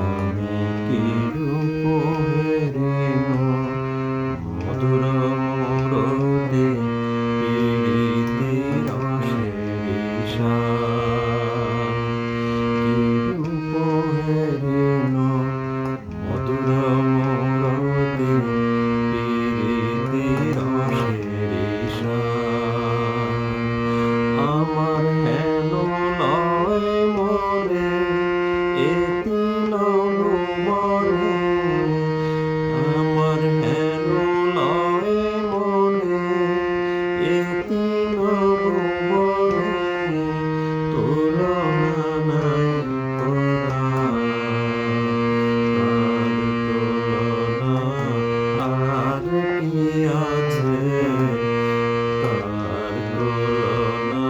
আমি কি রূপ হেরিন মধুর মোরতে পীড়িতে রসের শান। কি রূপ হেরিন মধুর মোরতে পীড়িতে রসের শান। আমার হেন লয় মনে এতি মনে, আমার হেন লয় মনে এতি মনে, তুলনা নাই পরার, তার তুলনা আর কি আছে, তার তুলনা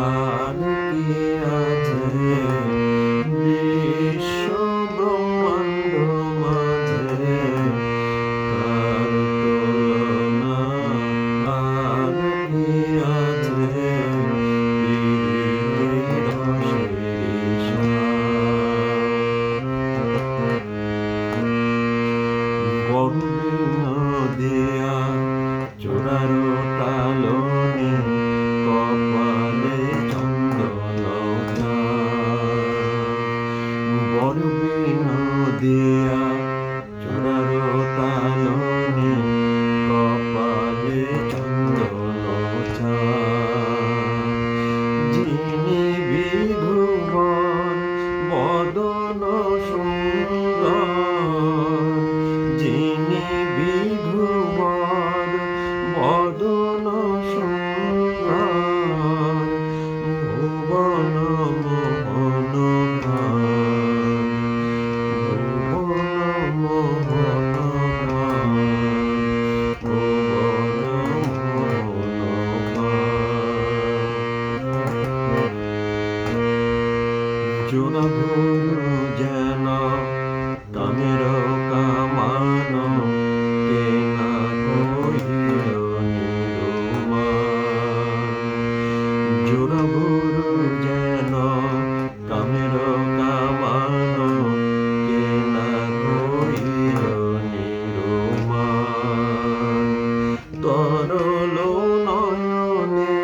আর কি আছে। বিশ্ব ব্রহ্মাণ্ড মাঝে তার তুলনা আর কি আছে। পীড়িতের রসের শান। বরবিনা দিয়া চোরার টালনে কপালে চন্দন বরবিনা দিয়া চোরার টালনে কপালে চন্দন যিনি বিধুবন বদন সুন্দর, যিনি বিধুবন বদন সুন্দর, ভুবন মোহন ভুবন মোহন জোড়া ভুল যেন কামের কামান, কে না কহিল নিরুমান। জোড়া ভুল যেন কামের কামান, কে না কহিল নিরুমান। তরল নয়নে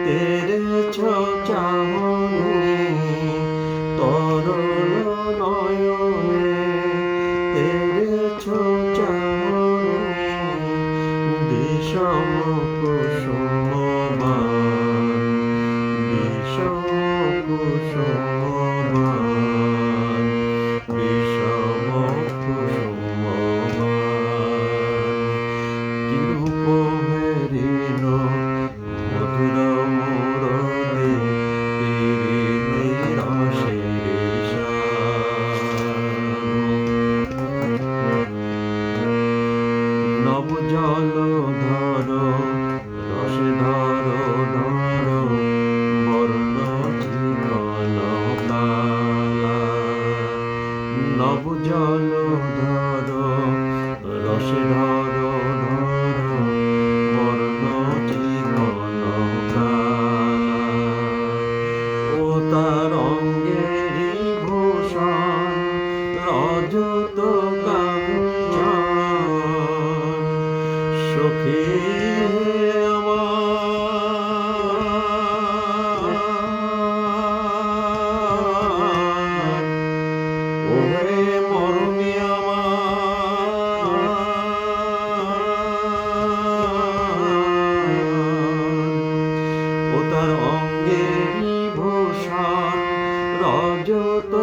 তেরেছ চাহনি, তরল নয়নে তেরেছ চাহনি, বিষম কুসুমবান, বিষম কুসুমবান, বিষম কুসুমবান। কি রূপ হেরিন মধুর মোরতে পীড়িতের রসের শান। নব জল ধর রসে ধর ধর, বর্ণ চিকন কালা। নব জল ধর রসে ধর ধর, বর্ণ চিকন কালা। ও তার অঙ্গেরি ভূষণ রজত কাঞ্চন, সখী আমার, ওরে মরমী আমার। ও তার অঙ্গেরি ভূষণ রজত